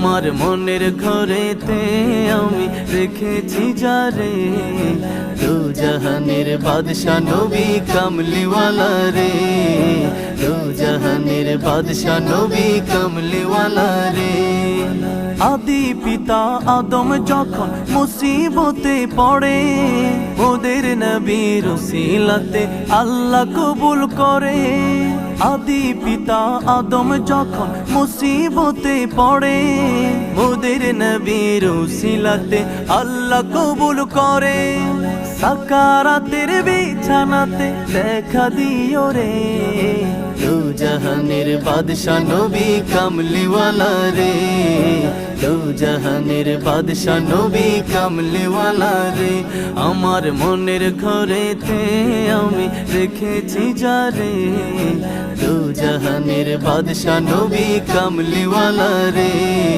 আমার মনের ঘরেতে আমি রেখেছি যারে, দু জাহানের বাদশা নবী কামলিওয়ালা রে, দু জাহানের বাদশা নবী কামলিওয়ালা রে। আদি পিতা আদম যখন মুসিবতে পড়ে, ওদের নবীর উসিলাতে আল্লাহ কবুল করে। আদি পিতা আদম যখন মুসিবতে পড়ে, ওদের নবীর উসিলাতে আল্লাহ কবুল করে। সাকারাতের বিছানাতে দেখা দিও রে, দু জাহানের বাদশা নবী কামলিওয়ালা রে, দু জাহানের বাদশা নবী কামলিওয়ালা রে। আমার মনের ঘরেতে আমি রেখেছি যারে, দু জাহানের বাদশা নবী কামলিওয়ালা রে।